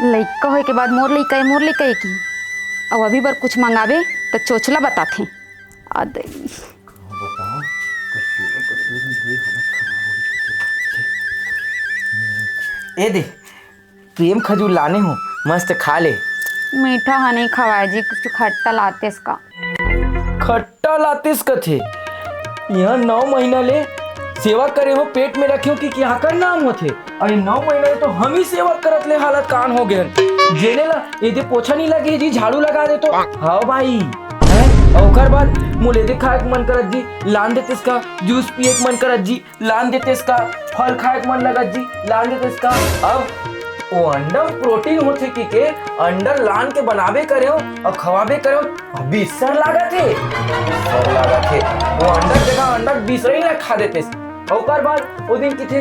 लइका होए के बाद मोर लइका है की और अभी बार कुछ मंगावे तो चोचला बताथे आदे बताओ कैसे हालत खराब हो गई। ए दे प्रेम खजूर लाने हो, मस्त खा ले। मीठा हा नहीं खवाए जी, कुछ खट्टा लाते इसका। खट्टा लातिस कथे यहाँ 9 महीना ले सेवा करे हो, पेट में रखे हो कि क्या कर नाम होते। अरे 9 महीना तो हम ही सेवा करत ले हालत कान हो गए जेने ला ये पोछा नहीं लगे जी, झाड़ू लगा दे तो हाँ भाई है। और बाद मुले दे खाए मन करत जी, लान देते इसका जूस पिए मन करत जी, लान देते इसका फल खाए मन लगत जी, लान देते इसका। अब वो अंडर प्रोटीन होते कि अंडर लान के बनावे करे हो और खवाबे करे हो, बिस्सर लागत है वो अंडर जगह अंडर बिस्सर ही ना खा देते। और बाद वो दिन किथे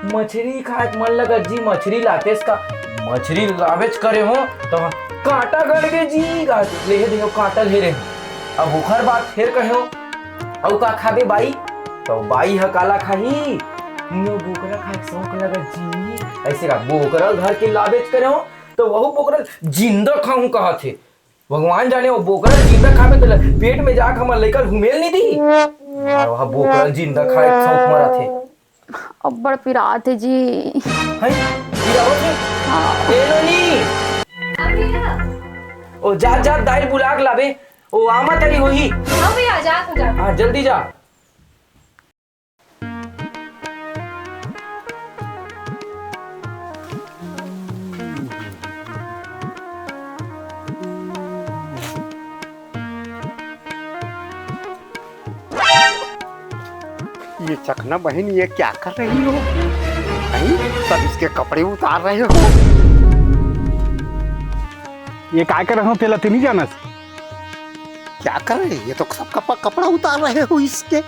मछली खाए मन लगत जी, मछली लाते इसका मछली लावेच करे हो तो कांटा गड़ गए जी, ले दे कांटा ले रहे। अब ओखर बात फिर कहो और का खाबे बाई, तो बाई ह काला खाही बोकरा खाए शौक लगत जी। ऐसे का बोकरा घर के लावेच करे हो तो वह बोकरा जिंदा खाऊं कहा थे, भगवान जाने वो बोकरा जिंदा खावे तो पेट में जाकर हमारे लेकर घुमेल नहीं दी और वह बोकरा जिंदा खाए शौक मरा थे। अब बड़ पिरा थे जी है पिराओ थे ए लोनी ओ जा दाल बुलाक लावे ओ आमा तरी होही। हां भैया जा तू जा। हां जल्दी जा। ये चकना बहन ये क्या कर रही हो? नहीं सब इसके कपड़े उतार रहे हो। ये काय कर रहे हो तेला नहीं जानस? क्या कर रहे? ये तो सब कपड़ा उतार रहे हो इसके।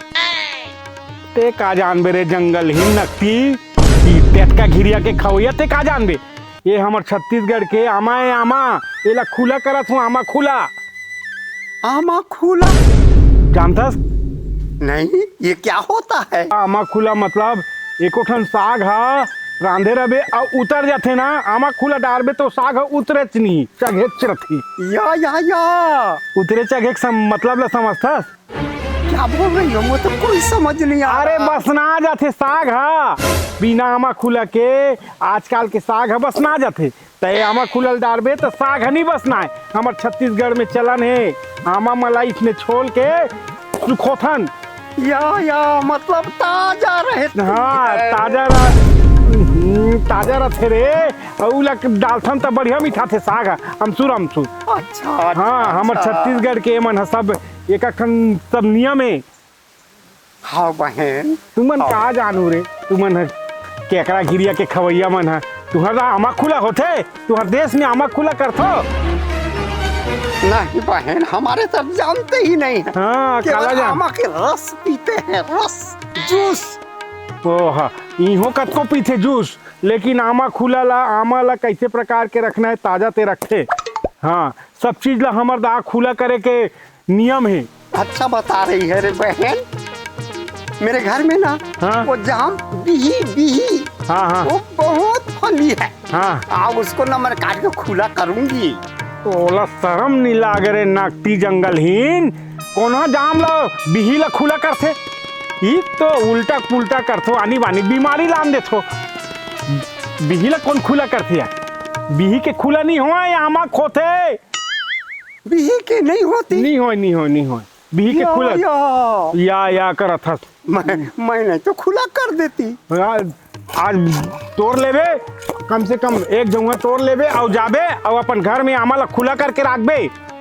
ते का जानबे रे जंगल ही नकती की टेटका घिरिया के खवैया ते का जानबे? ये हमर छत्तीसगढ़ के आमा है आमा, एला खुला करत हूँ आमा खुला। आमा खुला जानतस? नहीं ये क्या होता है? आमा खुला मतलब एको ठन साग हा रांधे रबे और उतर जाते ना, आमा खुला डालबे तो साग उतरेच नहीं चघेच रथी। या उतरे चघे मतलब ला समझथस? क्या बोल रही हो? मुझे तो कोई समझ नहीं आ अरे रहा। बसना जाते साग हा बिना आमा खुला के आजकल के साग है बसना जाते तय आमा खुलल डालबे तो साग है नहीं बसना है। हमार छत्तीसगढ़ में चलन है आमा मलाई इसमें छोल के सुखोथन। या मतलब ताजा रहे। हाँ ताजा रहते रे औला डालथन तो बढ़िया मीठा थे साग अमसुर। अच्छा हाँ हमार छत्तीसगढ़ के मन सब एक सब नियम है। हाँ बहन तुमन का जानू रे, तुमन केकरा गिरिया के खवैया मन है, तुहरा आमा खुला होते तुहर देश में आमा खुला करथो? नहीं बहन हमारे तरफ जानते ही नहीं है। हाँ काला जान आमा के रस पीते हैं, रस जूस। ओह इहो कतको पीते जूस, लेकिन आमा खुला ला आमा ला कैसे प्रकार के रखना है ताजा ते रखे। हाँ सब चीज ला हमार दा खुला करे के नियम है। अच्छा बता रही है रे बहन, मेरे घर में ना हाँ? वो जाम बिही हाँ वो बहुत फली है। हाँ अब उसको ना मैं काट के खुला करूंगी। तोला शरम नहीं लाग रे नाकती जंगलहीन, कोना जाम ला बिही ला खुला करथे? ई तो उल्टा पुल्टा करथो, आनी बानी बीमारी लान देथो। बिही ला कौन खुला करथे यार? बिही के खुला नहीं होए आमा खोथे। बिही के नहीं होती? नहीं होए बिही के खुला या करत हस। मैं तो खुला कर देती। आज तोड़ लेबे कम से कम एक जगह तोड़ लेबे और जाबे और अपन घर में आमा ला खुला करके रखबे।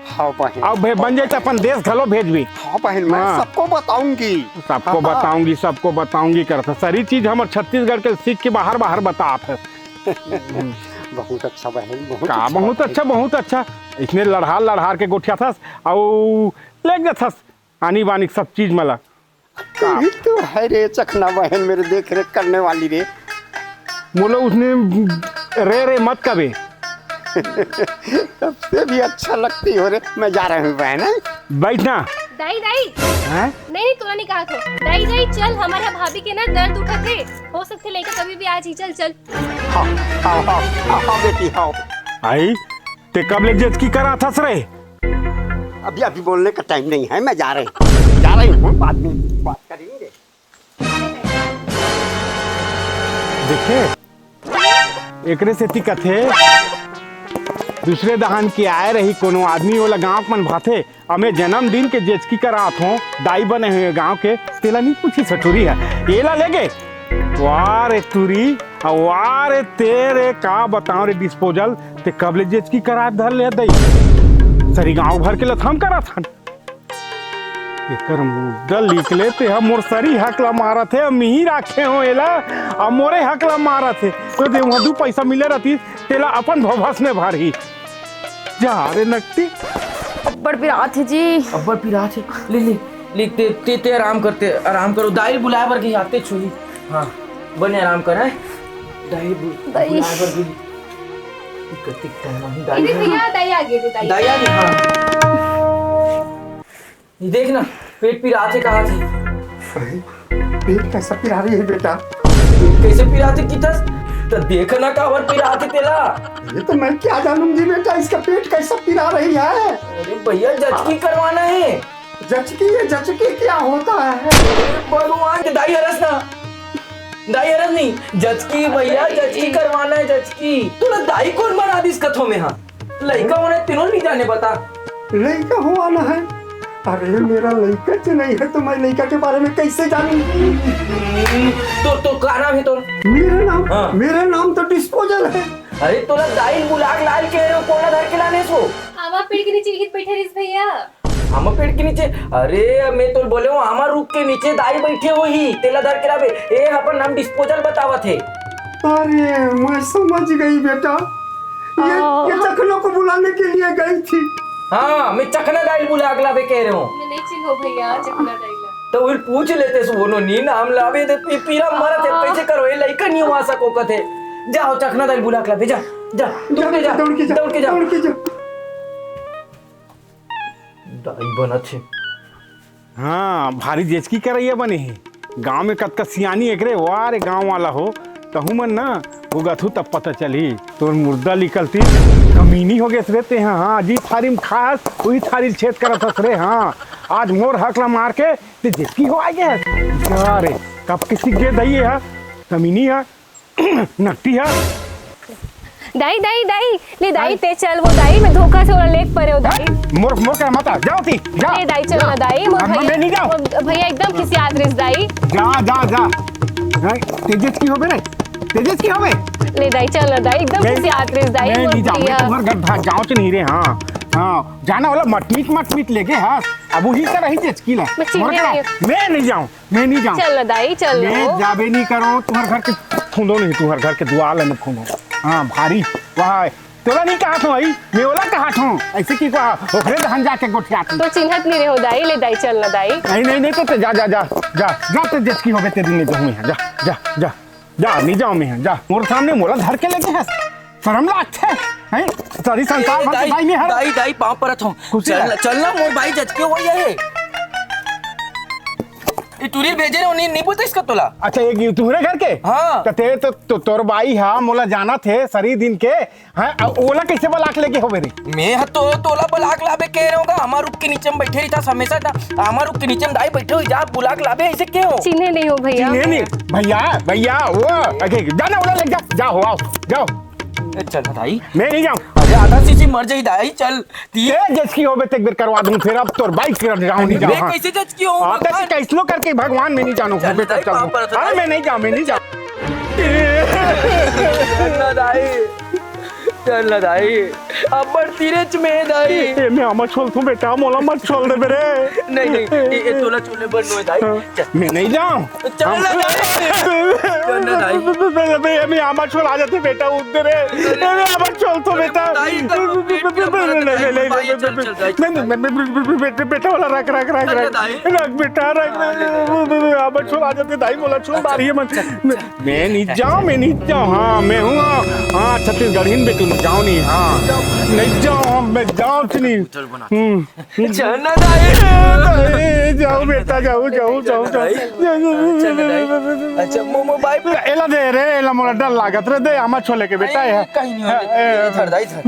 हाँ बहन और बन जाए तो अपन देश घलो भेजबे। हाँ बहन मैं सबको बताऊंगी। सबको बताऊंगी करता सारी चीज हमारे छत्तीसगढ़ के सीख के बाहर बतात है। बहुत अच्छा बहन बहुत अच्छा इसने लड़हार के गोठिया था और ले गया था आनी बानी सब चीज मला। तो है रे चखना बहन मेरे देख रेख करने वाली रे। बोलो उसने रे मत कबे। सबसे भी अच्छा लगती हो रे। मैं जा रहा हूँ बहन। बैठना दाई नहीं तूने नहीं कहा तो दाई चल हमारा भाभी के ना दर्द उठा थे, हो सकते लेकर कभी भी आज ही चल। हाँ बेटी हाँ। आई ते कब ले जेज की करा थस रे? अभी अभी बोलने का टाइम नहीं है, मैं जा रही हूँ, बाद में बात करेंगे। देखे एकरे से ती कथे दूसरे दहान की आए रही कोनो आदमी वाला गांव मन भाथे हमें जन्मदिन के जेचकी करात हो दाई बने हुए गांव के तेला नहीं पूछी सठुरी है एला लेगे वारे तुरी वारे तेरे का बताओ रे डिस्पोजल ते कब ले जेचकी करा धर ले दई सरी गांव भर के लथम करा था एकर मुद्दा लिख ले ते हम मोर सरी हकला मारा थे हम ही राखे हो एला अब मोरे हकला मारा थे तो दे वहां दू पैसा मिले रहती तेला अपन भवस में भारी जा रे नकटी अब्बड़ पिरात है जी। अब्बड़ पिरात है, ले ले ले ते आराम करो। दाई बुलाए बर गई आते छुई। हाँ बने आराम कर है। दाई बुलाए बर गई कतिक टाइम नहीं दाई भैया दाई आ गई दाई आ गई। हाँ ये देख ना पेट पिरात है कहाँ थे। पेट कैसा पिरा रही है बेटा? कैसे पिरात है कितस तो देखना कावर पिरात है तेला। ये तो मैं क्या जानूंगी बेटा, इसका पेट कैसा पिरा रही है? अरे भैया जचकी करवाना है। जचकी क्या होता है? भगवान के दाई हरस ना, दाई हरस नहीं जचकी भैया, जचकी करवाना है जचकी। तूने दाई कौन बना दी इस कथों में? हाँ लड़का होने तीनों नहीं जाने बता। लड़का हुआ ना है? अरे मेरा लड़का तो नहीं है तो मैं लड़का के बारे में कैसे जानूंगी? तो क्या नाम है तो? मेरा नाम तो डिस्पोजल है। अरे तोला दाई बुलाक लाल के कोना धर के लाने सो आमा पेड़ के नीचे हित बैठे रिस भैया। आमा पेड़ के नीचे? अरे मैं तो बोले हूँ आमा रुक के नीचे दाई बैठे हो ही तेला धर के लावे। ए अपन नाम डिस्पोजल बतावा थे। अरे मैं समझ गई बेटा, ये चखनों को बुलाने के लिए गई थी। हाँ मैं चखना दाई बुलाक लावे कह रहे हूँ। मैं नहीं चिन्हो भैया चखना दाई तो वो पूछ लेते सुनो नी नाम लावे दे पीरा मरत है पैसे करो ये लइका नहीं हुआ सको कथे। जाओ चखना दाई बुला के ला भेजा जा दौड़ के जा दाई बना छे। हाँ भारी जेचकी करैया बने है गांव में कतका सियानी एकरे वारे गांव वाला हो कहूँ मन ना वो गथू तब पता चली तो मुर्दा निकलती कमीनी हो गए रहते हैं। हाँ जी थारी में खास वही थारी छेद करत हस रे। हाँ आज मोर हकला मार के ते जेचकी हो आ गया क्या रे कब किसी के दई है कमीनी है नकटी है। दाई दाई दाई ले दाई ते चल वो दाई मैं धोखा से और लेक परे हो दाई। मोर क्या मत जाओ ती जा ले दाई चल ना दाई मोर मैं नहीं जाऊं भैया एकदम किसी आदरिस दाई जा तेजस की होबे रे तेजस की होबे ले दाई चल ना दाई एकदम किसी आदरिस दाई मैं मोर नहीं जाऊं भैया। तुम्हारे घर भाग जाओ तो नहीं रे। हाँ हाँ जाना वाला मटमीट लेके। हाँ अब वही का रही जेचकी ला मैं नहीं जाऊं चल ना दाई चल मैं जाबे नहीं करो तुम्हारे घर के फूंदो नहीं तुम्हारे घर के दुआल में फूंदो। हाँ भारी वाह तोला नहीं कहा था भाई मैं ओला कहा था ऐसे की कहा ओखरे दहन जाके गोठिया तो चिन्हत नहीं रे हो दाई ले दाई चल ना दाई। नहीं तो जा तो जेचकी होबे ते दिन में जाऊं मैं जा नहीं जाऊं मैं जा मोर सामने मोला धर के लेके है शर्म ला अच्छा है सारी संसार भर के भाई में है दाई पांव परत हूं चलना मोर भाई जचके हो ये तुरी भेजे रे नहीं बोलते इसका तोला। अच्छा ये तुम्हारे घर के? हाँ तो ते तो तोर बाई हा मोला जाना थे सरी दिन के। हाँ ओला कैसे बलाक लेके होबे रे? मैं तो तोला बलाक लाबे कह रहा हूँ हमार रुक के नीचे में बैठे रही था हमेशा था हमार रुक के नीचे में दाई बैठे हुई जा बुलाक लाबे ऐसे क्यों? चिन्हे नहीं हो भैया। नहीं भैया वो जाना ओला ले जा हो आओ जाओ। चल दाई मैं नहीं जाऊं। अरे आधा सीसी मर जाई दाई चल जचकी होबे ते एक बार करवा दूं फिर अब तोर बाइक फिर जाऊं नहीं जाऊं। मैं कैसे जचकी हूं भगवान कैसलो करके भगवान मैं नहीं जानू होबे तक चल। अरे मैं नहीं जाऊं चल ना दाई अब तीरेच में दाई मैं आमा छोड़ तू बेटा मोला मत छोड़ दे मेरे। नहीं ये तोला चूल्हे बंद हो दाई मैं नहीं जाऊं। चल ना दाई मैं आमा छोड़ आ जाते बेटा उधर मैं आमा छोड़ तो बेटा बेटा वाला रख बेटा रख आमा छोड़ आ जाते दाई मोला छोड़ आ रही है मैं नहीं जाऊं। हाँ मैं हूँ हाँ छत्तीसगढ़ में बेटू जाऊं नहीं। हाँ नहीं जाऊं मैं जाओ चनी चल ना दाई। जाओ बेटा जाओ जाओ जाओ अच्छा मोमो बाय एला दे रे एला मोला डर लागत रे दे आमा छोले के बेटा है कहीं नहीं होने इधर दाई इधर।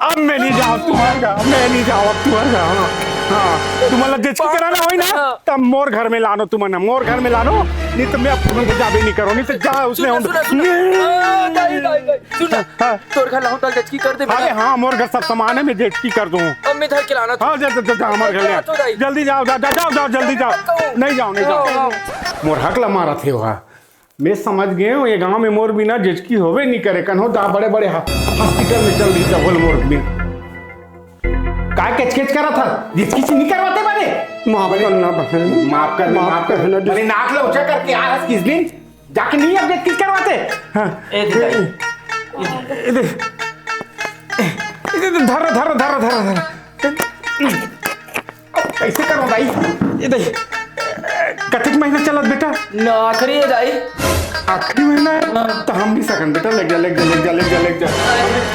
अब मैं नहीं जाऊँ तुम्हारे गाँव मैं नहीं जाऊँ अब तुम्हारे गाँव हाँ तुम्हारा जेचकी कराना हो ना तब मोर घर में लानो तुम्हारा मोर घर में लानो नहीं तो मैं अब तुम्हें जाबे नहीं करो नहीं तो जा उसने दाई दाई दाई सुन तोर घर लाऊं तक जेचकी कर दे अरे हाँ मोर घर सब सामान है मैं जेचकी कर दूँ अब मैं घर खिलाना हाँ जा हमारे घर ले जल्दी जाओ जाओ जल्दी जाओ नहीं जाओ मोर हक ला मारा थे वहाँ मैं समझ गए हूँ ये गांव में मोर बिना जेचकी होवे नहीं करे कन्हो दा बड़े बड़े हॉस्पिटल में चल दी बोल मोर बिन का केच करा था जेचकी से नहीं करवाते बने माफ कर मैंने नाक ला ऊंचा करके आया किस दिन जाके नहीं अब जेचकी करवाते हां ए दाई इधर धर कैसे करो भाई इधर कतिक महीना चलत बेटा ना आखिरी है दाई आखिरी महीना तो हम नहीं सकन बेटा लेग जा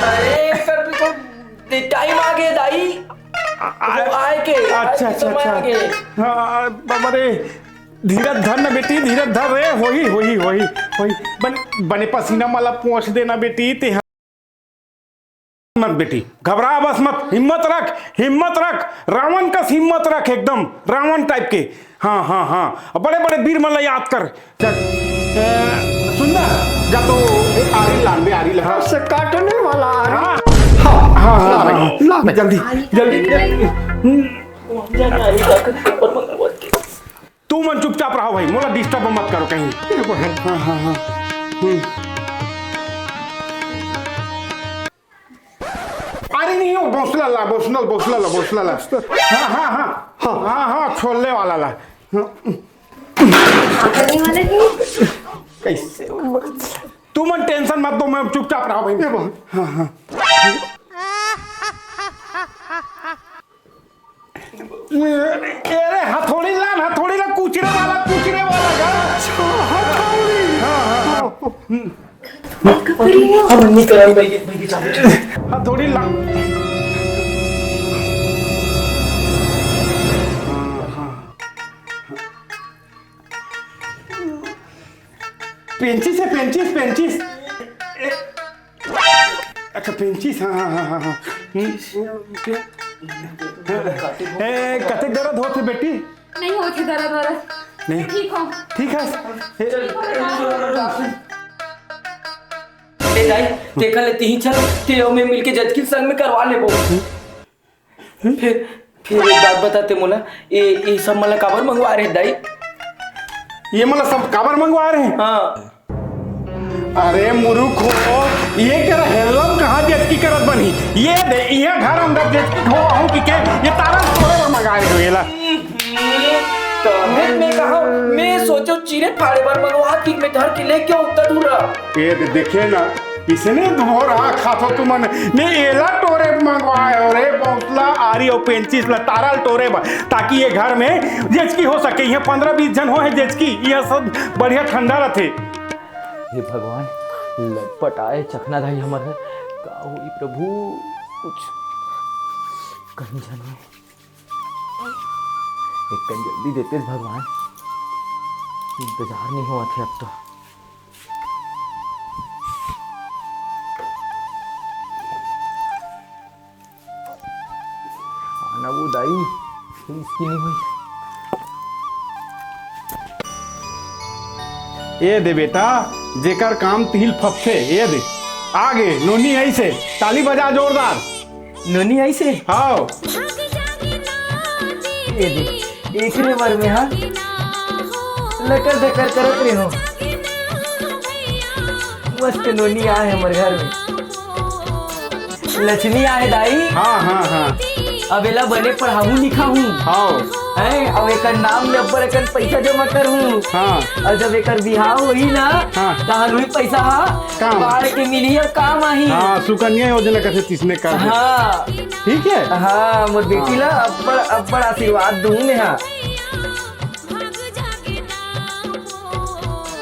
अरे कर भी तो टाइम आ गया दाई आए के अच्छा हाँ बाबा रे धीरज धर ना बेटी धीरज धर रे होई बने पसीना माला पहुंच देना बेटी ते मत बेटी घबरा बस मत हिम्मत रख रावण का हिम्मत रख एकदम रावण टाइप के हाँ बड़े बड़े वीर मल्ल याद कर सुनना जा तो आरी लान से काटने वाला हाँ जल्दी तू मन चुपचाप रहो भाई मोला डिस्टर्ब मत करो कहीं हाँ अरे नहीं हो बोसला ला हाँ छोड़ने वाला ला कैसे तू मन टेंशन मत दो मैं चुपचाप रहो भाई हाँ अरे हथौड़ी ला कुचरे वाला हम नहीं कर भाई हथौड़ी ला पेंचिस अच्छा पेंचिस हाँ कते दर्द होते बेटी नहीं होती दर्द नहीं ठीक है दाई देखा लेते ही चल तेरे में मिलके जज के संग में करवा ले वो फिर एक बात बताते मोला ये सब मला काबर मंगवा रहे दाई ये मतलब सब काबर मंगवा रहे हैं हाँ अरे मुरुख हो ये क्या हेलम कहाँ जेचकी करत बनी ये दे ये घर अंदर जेचकी हो हूँ कि क्या ये तारा थोड़े पर मंगाए हो येला तो मैं कहा मैं सोचो चीरे फाड़े बार मंगवा कि मैं घर के ले क्यों उतर दूरा ये देखिए ना इसने धोर खातो तुमन ने एला टोरे मंगवाए रे बौसला आरी और पेंचिस ला तारल टोरे ताकि ये घर में जेचकी हो सके ये 15-20 जन हो है जेचकी ये सब बढ़िया ठंडा रहते हे भगवान लटपट आए चखना धाई हमारे का हुई प्रभु कुछ कहीं जानो एक कन जल्दी देते भगवान इंतजार नहीं हुआ थे अब तो आना वो दाई इसकी नहीं हुई ये दे बेटा जेकर काम तिल फपथे ये दे आगे नोनी ऐसे ताली बजा जोरदार नोनी ऐसे आओ ये दे एक रे बार में हाँ लकर धकर करत रहे हो मस्त नोनी आए हमारे घर में लक्ष्मी आए दाई हाँ अब एला बने पढ़ाऊ लिखा हूँ आओ अब एक नाम में अब्बर एक पैसा जमा करूँ और जब एक बिहाव हुई ना तहन हुई पैसा काम बाढ़ के मिली और काम आई सुकन्या योजना कैसे तीसने कर हाँ ठीक है हाँ मोर बेटी ला अब्बर आशीर्वाद दूँ मैं हाँ